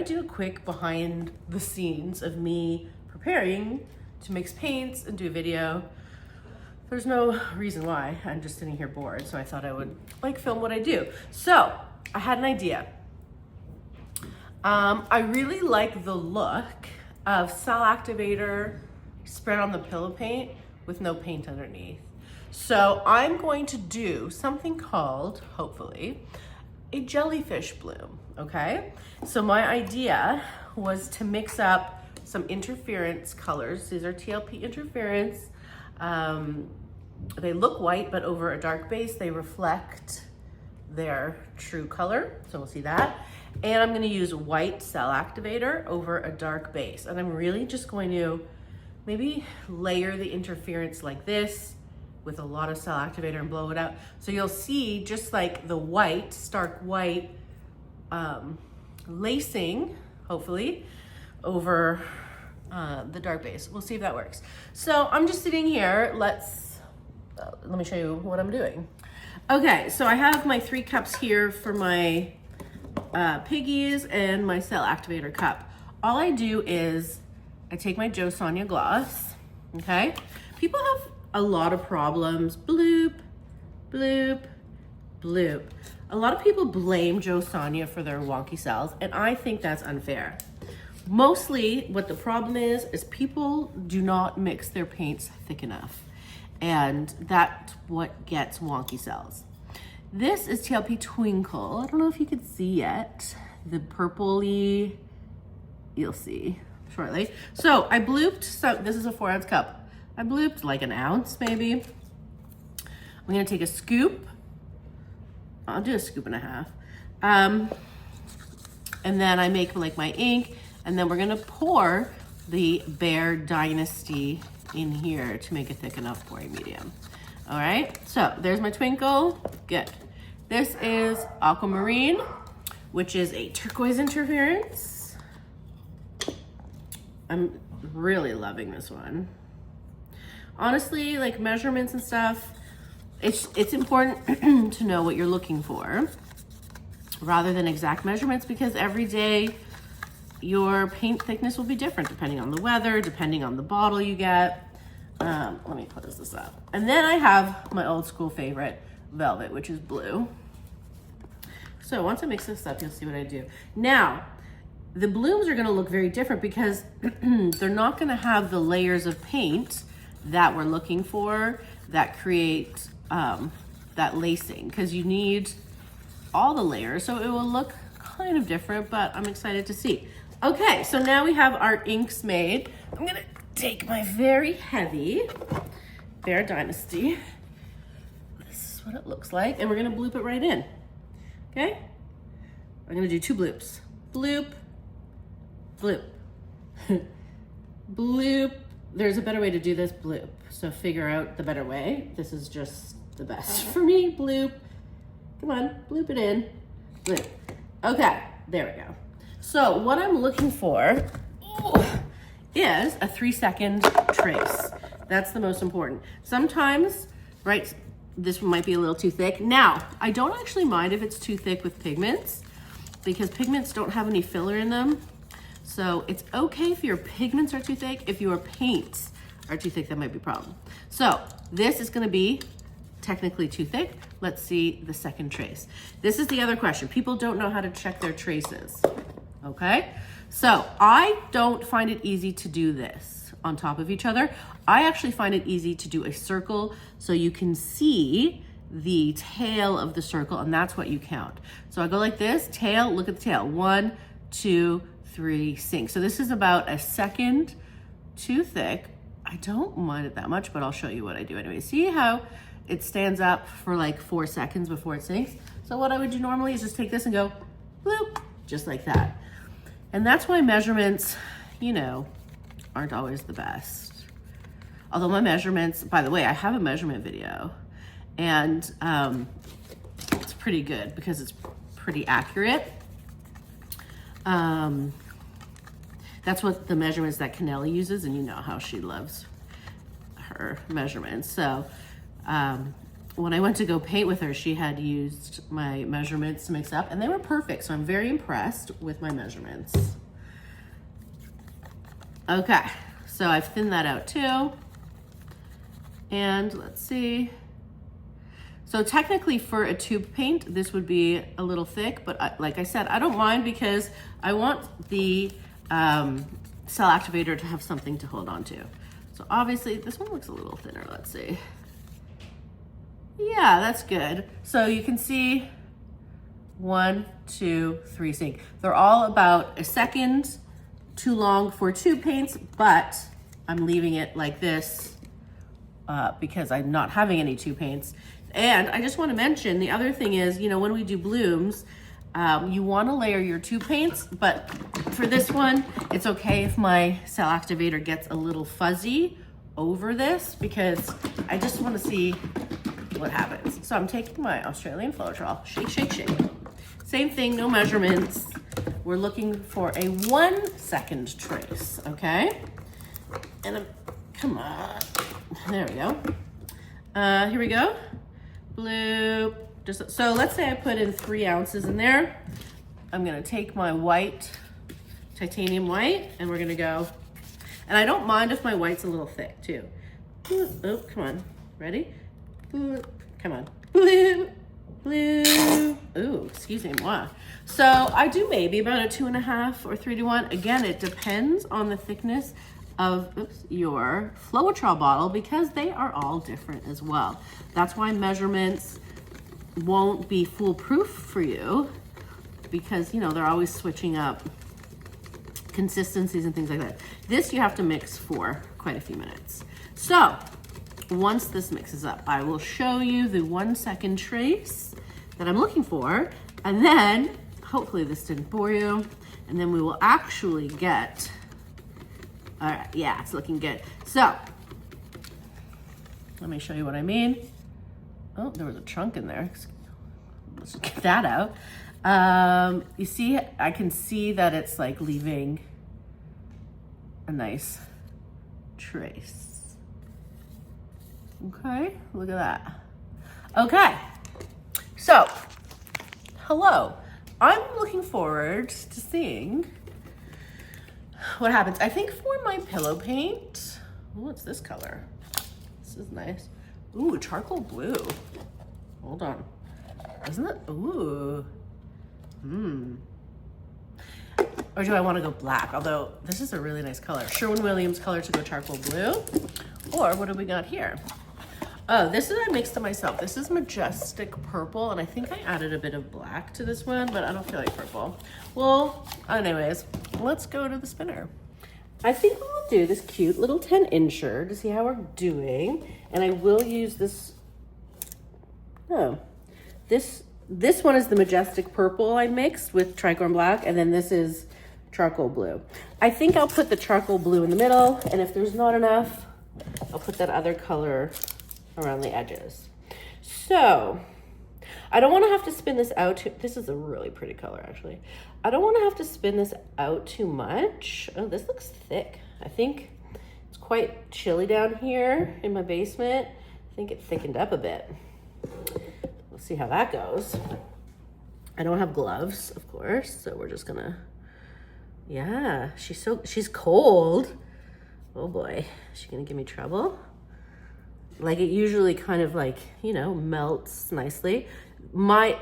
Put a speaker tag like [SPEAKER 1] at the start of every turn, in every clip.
[SPEAKER 1] do a quick behind the scenes of me preparing to mix paints and do a video. There's no reason why, I'm just sitting here bored, so I thought I would like film what I do. So I had an idea. I really like the look of Cell Activator spread on the pillow paint with no paint underneath. So I'm going to do something called, hopefully, a jellyfish bloom, okay? So my idea was to mix up some interference colors. These are TLP interference. They look white, but over a dark base, they reflect their true color. So we'll see that. And I'm gonna use white Cell Activator over a dark base. And I'm really just going to maybe layer the interference like this with a lot of Cell Activator and blow it out. So you'll see just like the white, stark white lacing, hopefully, over the dark base. We'll see if that works. So I'm just sitting here. Let me show you what I'm doing. Okay, so I have my 3 cups here for my piggies and my Cell Activator cup. All I do is I take my Jo Sonja gloss, okay? People have a lot of problems. Bloop, bloop, bloop. A lot of people blame Jo Sonja for their wonky cells, and I think that's unfair. Mostly what the problem is people do not mix their paints thick enough, and that's what gets wonky cells. This is TLP Twinkle. I don't know if you can see yet. The purpley, you'll see shortly. So I blooped, so this is a 4-ounce cup. I blooped like an ounce maybe. I'm gonna take a scoop. I'll do a scoop and a half. And then I make like my ink, and then we're gonna pour the Bear Dynasty in here to make it thick enough for a medium. All right, so there's my Twinkle, good. This is Aquamarine, which is a turquoise interference. I'm really loving this one. Honestly, like measurements and stuff, it's important to know what you're looking for rather than exact measurements, because every day your paint thickness will be different depending on the weather, depending on the bottle you get. Let me close this up. And then I have my old school favorite, Velvet, which is blue. So once I mix this up, you'll see what I do. Now, the blooms are gonna look very different because they're not gonna have the layers of paint that we're looking for that create that lacing, because you need all the layers, so it will look kind of different, but I'm excited to see. Okay, so now we have our inks made. I'm gonna take my very heavy Bear Dynasty. This is what it looks like, and we're gonna bloop it right in, okay? I'm gonna do 2 bloops. Bloop, bloop, bloop. There's a better way to do this, bloop. So figure out the better way. This is just the best for me, bloop. Come on, bloop it in, bloop. Okay, there we go. So what I'm looking for is a 3-second trace. That's the most important. Sometimes, right, this might be a little too thick. Now, I don't actually mind if it's too thick with pigments, because pigments don't have any filler in them. So it's okay if your pigments are too thick. If your paints are too thick, that might be a problem. So this is gonna be technically too thick. Let's see the second trace. This is the other question. People don't know how to check their traces, okay? So I don't find it easy to do this on top of each other. I actually find it easy to do a circle so you can see the tail of the circle, and that's what you count. So I go like this, tail, look at the tail. 1, 2, 3, sync. So this is about a second too thick. I don't mind it that much, but I'll show you what I do anyway. See how it stands up for like 4 seconds before it sinks? So what I would do normally is just take this and go bloop, just like that. And that's why measurements, you know, aren't always the best. Although my measurements, by the way, I have a measurement video, and it's pretty good because it's pretty accurate. That's what the measurements that Canelli uses, and you know how she loves her measurements. So when I went to go paint with her, she had used my measurements to mix up, and they were perfect. So I'm very impressed with my measurements. Okay, so I've thinned that out too. And let's see. So technically for a tube paint, this would be a little thick, but like I said, I don't mind because I want the cell activator to have something to hold on to. So obviously this one looks a little thinner, let's see. Yeah, that's good. So you can see 1, 2, 3 sync. They're all about a second too long for tube paints, but I'm leaving it like this because I'm not having any tube paints. And I just want to mention, the other thing is, you know, when we do blooms, you want to layer your tube paints, but for this one, it's okay if my cell activator gets a little fuzzy over this because I just want to see what happens. So I'm taking my Australian Floetrol, shake, shake, shake. Same thing, no measurements. We're looking for a 1 second trace, okay? And come on, there we go. Here we go. Bloop. Just so let's say I put in 3 ounces in there. I'm gonna take my white, titanium white, and we're gonna go. And I don't mind if my white's a little thick too. Oh, come on, ready? Come on, blue, blue. Ooh, excuse me, moi. So I do maybe about a 2.5 or 3 to 1. Again, it depends on the thickness of your Floetrol bottle because they are all different as well. That's why measurements won't be foolproof for you because, you know, they're always switching up consistencies and things like that. This you have to mix for quite a few minutes. So once this mixes up, I will show you the 1 second trace that I'm looking for, and then hopefully this didn't bore you, and then we will actually get, all right, yeah, it's looking good. So let me show you what I mean. Oh, there was a chunk in there. Let's get that out. You see, I can see that it's like leaving a nice trace. Okay, look at that. Okay, so hello. I'm looking forward to seeing what happens. I think for my pillow paint, oh, it's this color. This is nice. Ooh, charcoal blue. Hold on. Isn't it? Ooh. Or do I want to go black? Although this is a really nice color. Sherwin-Williams color to go charcoal blue. Or what do we got here? Oh, this is, I mixed it myself. This is Majestic Purple, and I think I added a bit of black to this one, but I don't feel like purple. Well, anyways, let's go to the spinner. I think we'll do this cute little 10-incher to see how we're doing. And I will use this, this one is the Majestic Purple I mixed with Tricorn Black, and then this is Charcoal Blue. I think I'll put the Charcoal Blue in the middle, and if there's not enough, I'll put that other color around the edges. So I don't want to have to spin this out too, this is a really pretty color actually. I don't want to have to spin this out too much. Oh, this looks thick. I think it's quite chilly down here in my basement. I think it thickened up a bit. We'll see how that goes. I don't have gloves, of course, so we're just gonna, yeah, she's cold. Oh boy, is she gonna give me trouble? Like it usually kind of like, you know, melts nicely. Normally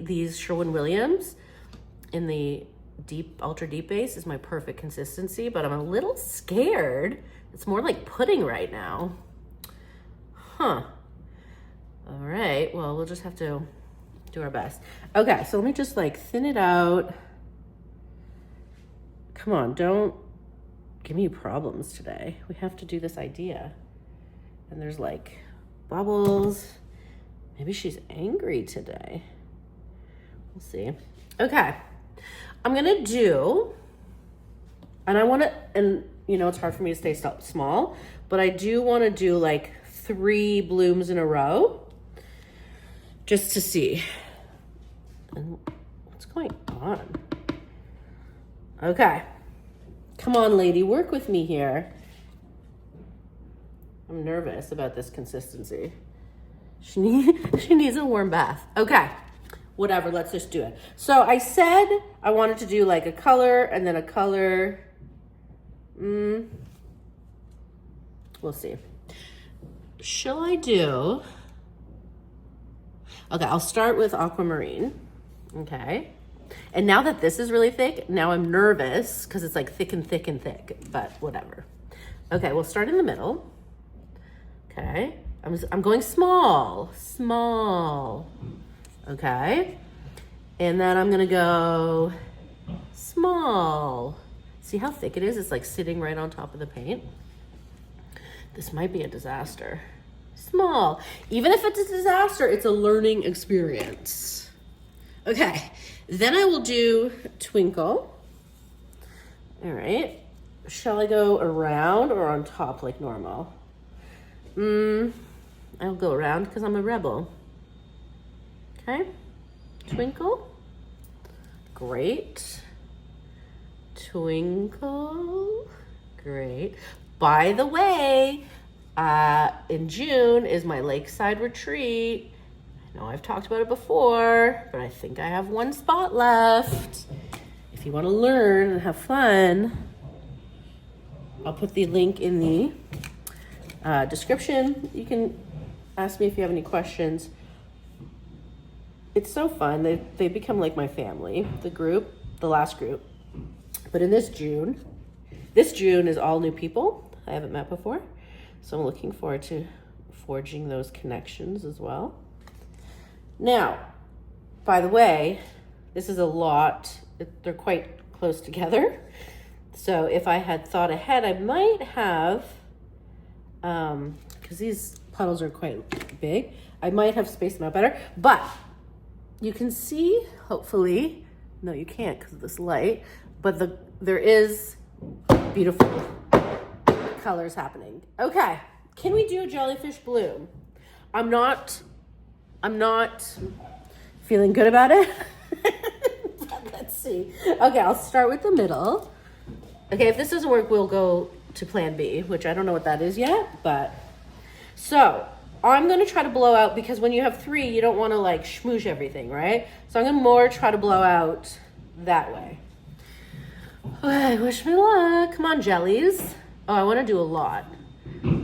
[SPEAKER 1] these Sherwin-Williams in the deep, ultra deep base is my perfect consistency, but I'm a little scared. It's more like pudding right now. Huh. All right, well, we'll just have to do our best. Okay, so let me just like thin it out. Come on, don't give me problems today. We have to do this idea. And there's like bubbles. Maybe she's angry today. We'll see. Okay, I'm gonna do, and I wanna, and you know, it's hard for me to stay small, but I do wanna do like 3 blooms in a row, just to see. And what's going on? Okay. Come on, lady, work with me here. I'm nervous about this consistency. She needs a warm bath. Okay, whatever, let's just do it. So I said I wanted to do like a color and then a color. We'll see. Shall I do? Okay, I'll start with aquamarine. Okay. And now that this is really thick, now I'm nervous because it's like thick and thick and thick, but whatever. Okay, we'll start in the middle. Okay, I'm going small. Okay, and then I'm gonna go small. See how thick it is? It's like sitting right on top of the paint. This might be a disaster. Small. Even if it's a disaster, it's a learning experience. Okay, then I will do twinkle. All right, shall I go around or on top like normal? I'll go around because I'm a rebel. Okay, twinkle. Great. Twinkle. Great. By the way, in June is my lakeside retreat. I know I've talked about it before, but I think I have one spot left. If you want to learn and have fun, I'll put the link in the description. You can ask me if you have any questions. It's so fun. They become like my family, the group, the last group. But in this June is all new people I haven't met before. So I'm looking forward to forging those connections as well. Now, by the way, this is a lot. They're quite close together. So if I had thought ahead, I might have, because these puddles are quite big, I might have spaced them out better. But you can see, hopefully, no, you can't because of this light, but there is beautiful colors happening. Okay, can we do a jellyfish bloom? I'm not feeling good about it. But let's see. Okay, I'll start with the middle. Okay, if this doesn't work, we'll go to plan B, which I don't know what that is yet, but so I'm gonna try to blow out, because when you have 3, you don't wanna like smoosh everything, right? So I'm gonna more try to blow out that way. Okay, wish me luck. Come on, jellies. Oh, I wanna do a lot.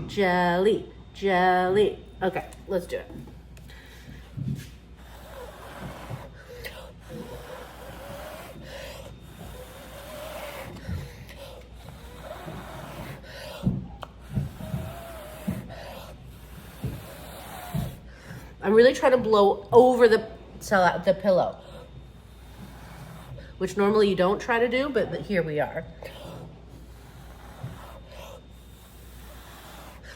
[SPEAKER 1] Jelly. Okay, let's do it. I'm really trying to blow over the pillow, which normally you don't try to do, but here we are.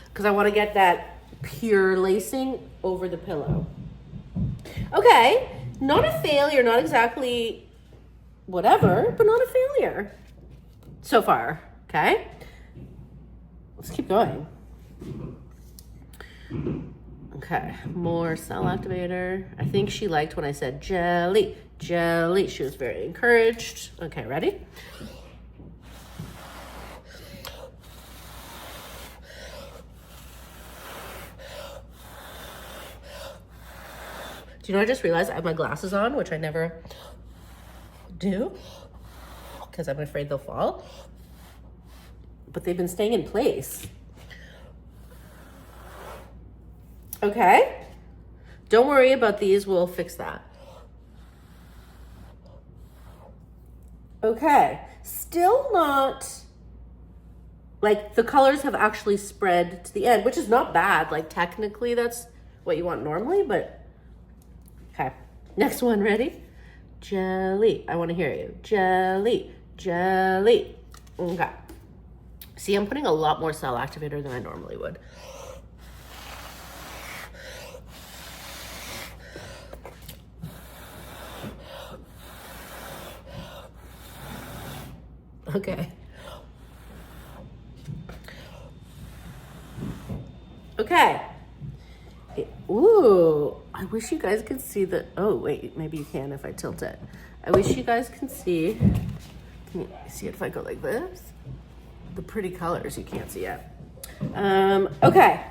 [SPEAKER 1] Because I want to get that pure lacing over the pillow. Okay, not a failure, not exactly whatever, but not a failure so far, okay? Let's keep going. Okay, more cell activator. I think she liked when I said jelly. She was very encouraged. Okay, ready? Do you know, I just realized I have my glasses on, which I never do because I'm afraid they'll fall. But they've been staying in place. Okay, don't worry about these, we'll fix that. Okay, still not, like the colors have actually spread to the end, which is not bad. Like technically that's what you want normally, but okay. Next one, ready? Jelly, I wanna hear you. Jelly. Okay. See, I'm putting a lot more cell activator than I normally would. Okay. Okay. Ooh, I wish you guys could see the, oh wait, maybe you can if I tilt it. I wish you guys can see you see it if I go like this? The pretty colors you can't see yet. Okay,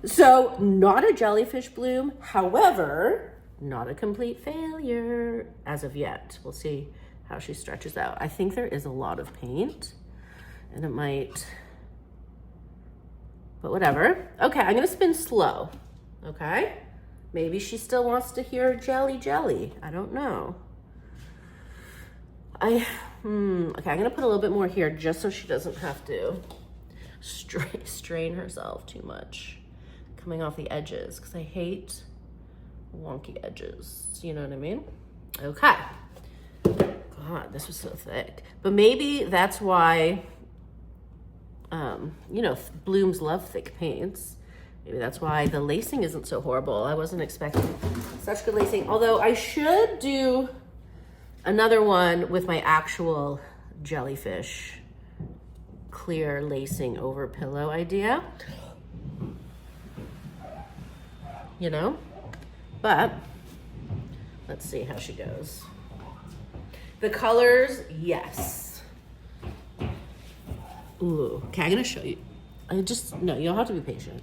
[SPEAKER 1] so not a jellyfish bloom, however, not a complete failure as of yet. We'll see how she stretches out. I think there is a lot of paint and it might, but whatever. Okay, I'm gonna spin slow, okay? Maybe she still wants to hear jelly jelly, I don't know. Okay, I'm gonna put a little bit more here just so she doesn't have to strain herself too much coming off the edges, because I hate wonky edges. You know what I mean? Okay. God, this was so thick. But maybe that's why, you know, blooms love thick paints. Maybe that's why the lacing isn't so horrible. I wasn't expecting such good lacing. Although I should do another one with my actual jellyfish clear lacing over pillow idea, you know, but let's see how she goes. The colors, yes. Ooh, okay, I'm gonna show you. No, you don't have to be patient.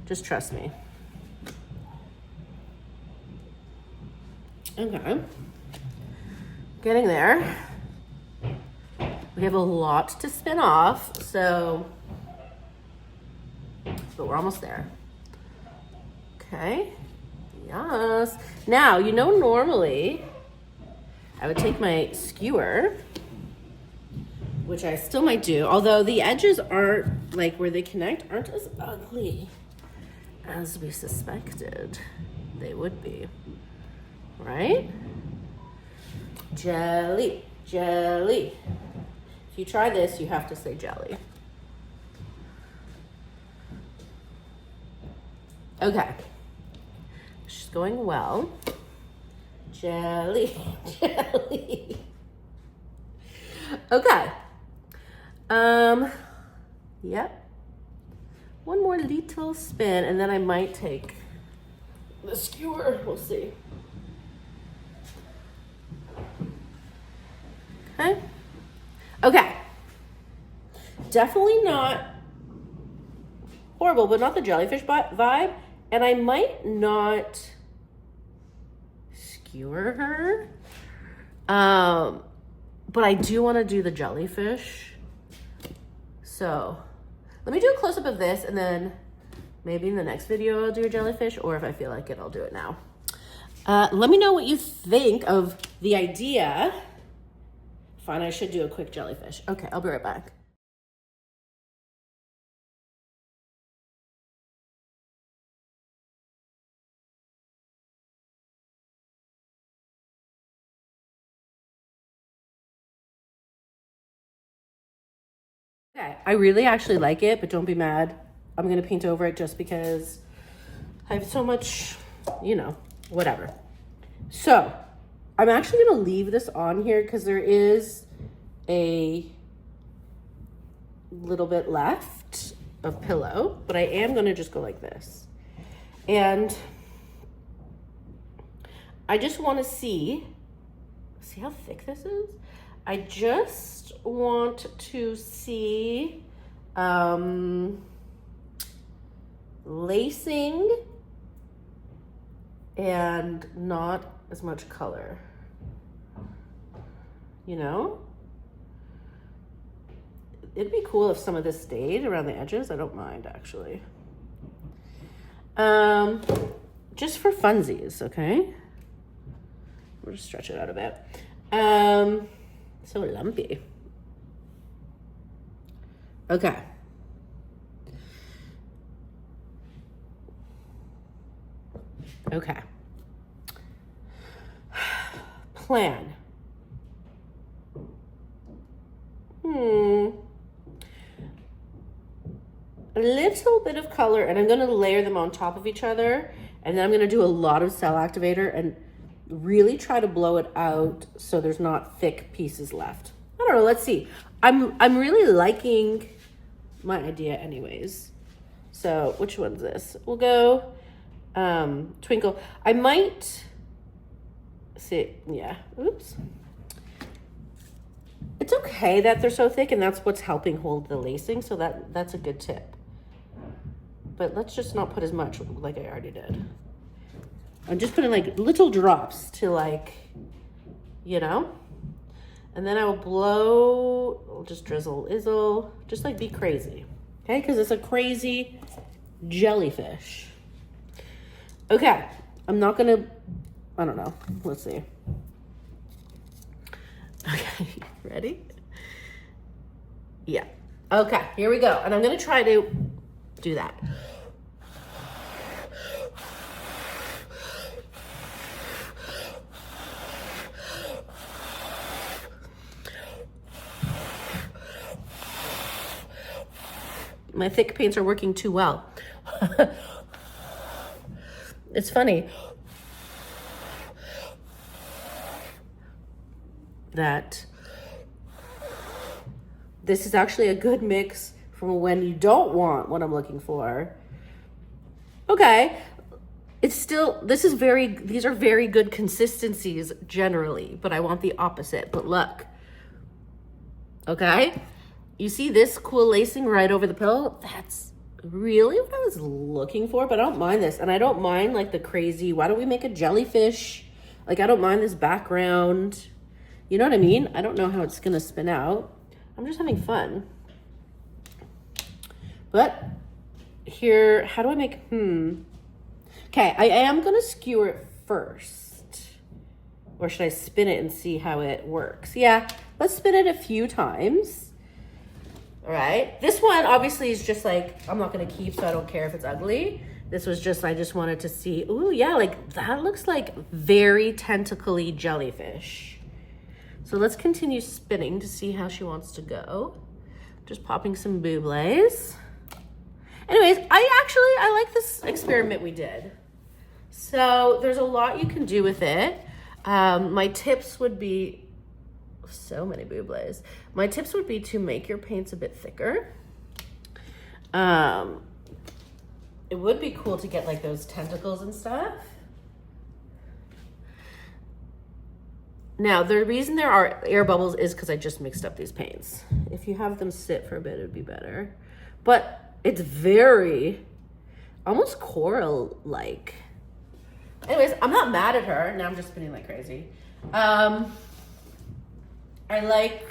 [SPEAKER 1] Just trust me. Okay, getting there. We have a lot to spin off, so, but we're almost there. Okay, yes. Now, you know, normally I would take my skewer, which I still might do, although the edges aren't, like where they connect, aren't as ugly as we suspected they would be, right? Jelly, jelly. If you try this, you have to say jelly. Okay. She's going well. Jelly, jelly. Okay. Yep. One more little spin, and then I might take the skewer. We'll see. Okay. Okay. Definitely not horrible, but not the jellyfish vibe. And I might not skewer her. But I do want to do the jellyfish. So let me do a close-up of this, and then maybe in the next video I'll do a jellyfish, or if I feel like it, I'll do it now. Let me know what you think of the idea. Fine, I should do a quick jellyfish. Okay, I'll be right back. Okay, I really actually like it, but don't be mad. I'm gonna paint over it just because I have so much, you know, whatever. So I'm actually gonna leave this on here because there is a little bit left of pillow, but I am gonna just go like this. And I just wanna see how thick this is? I just want to see lacing and not as much color, you know? It'd be cool if some of this stayed around the edges. I don't mind, actually. Just for funsies, okay? We'll just stretch it out a bit. So lumpy. Okay. Okay. Plan. A little bit of color, and I'm going to layer them on top of each other, and then I'm going to do a lot of Cell Activator and really try to blow it out so there's not thick pieces left. I don't know, let's see. I'm really liking my idea anyways. So which one's this? We'll go Twinkle. I might see, yeah, oops. It's okay that they're so thick, and that's what's helping hold the lacing, so that's a good tip. but let's just not put as much like I already did. I'm just putting like little drops to like, you know? And then I will blow, I'll just drizzle, izzle, just like be crazy, okay? Because it's a crazy jellyfish. Okay, I'm not gonna, I don't know, let's see. Okay, ready? Yeah, okay, here we go. And I'm gonna try to do that. My thick paints are working too well. It's funny that this is actually a good mix from when you don't want what I'm looking for. Okay, it's still, these are very good consistencies generally, but I want the opposite. But look, okay? You see this cool lacing right over the pill? That's really what I was looking for, but I don't mind this. And I don't mind like the crazy, why don't we make a jellyfish? Like, I don't mind this background. You know what I mean? I don't know how it's gonna spin out. I'm just having fun. But here, how do I make, Okay, I am gonna skewer it first. Or should I spin it and see how it works? Yeah, let's spin it a few times. All right, this one obviously is just like, I'm not gonna keep, so I don't care if it's ugly. This was just, I just wanted to see, ooh, yeah, like that looks like very tentacly jellyfish. So let's continue spinning to see how she wants to go. Just popping some bublés. Anyways, I like this experiment we did. So there's a lot you can do with it. My tips would be, so many bublés. My tips would be to make your paints a bit thicker. It would be cool to get like those tentacles and stuff. Now, the reason there are air bubbles is because I just mixed up these paints. If you have them sit for a bit, it would be better. But it's very, almost coral-like. Anyways, I'm not mad at her. Now I'm just spinning like crazy. I like,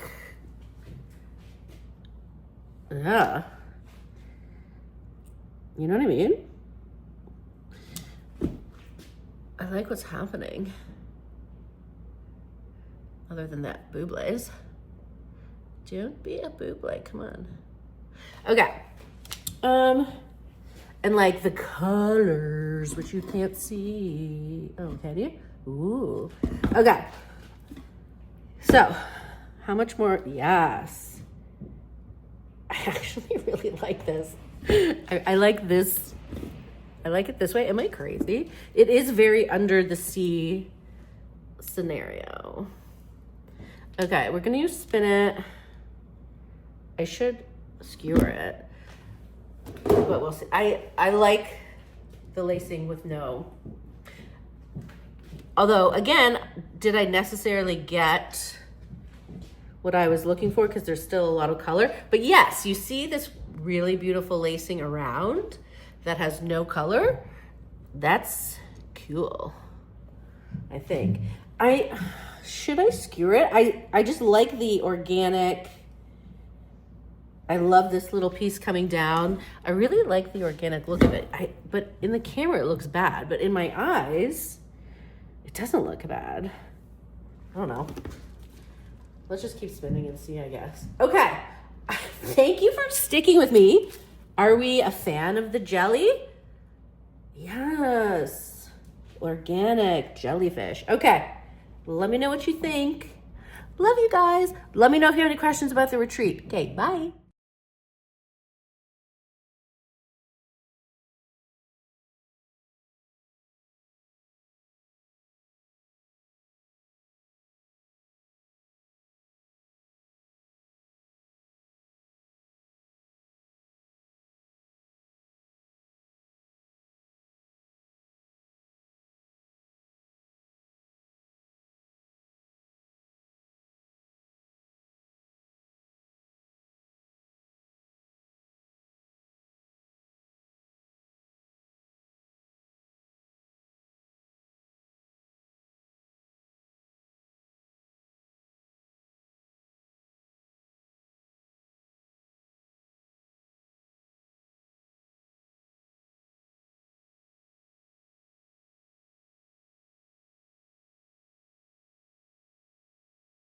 [SPEAKER 1] yeah. You know what I mean? I like what's happening. Other than that, bublés. Don't be a bublé, come on. Okay. And like the colors, which you can't see. Oh, can you? Ooh. Okay. So, how much more? Yes. I actually really like this. I like this. I like it this way. Am I crazy? It is very under the sea scenario. Okay, we're gonna use spin it. I should skewer it, but we'll see. I like the lacing with no. Although, again, did I necessarily get what I was looking for? Because there's still a lot of color. But yes, you see this really beautiful lacing around that has no color. That's cool, I think. Should I skewer it? I just like the organic. I love this little piece coming down. I really like the organic look of it. But in the camera, it looks bad. But in my eyes, it doesn't look bad. I don't know. Let's just keep spinning and see, I guess. Okay. Thank you for sticking with me. Are we a fan of the jelly? Yes. Organic jellyfish. Okay. Let me know what you think. Love you guys. Let me know if you have any questions about the retreat. Okay, bye.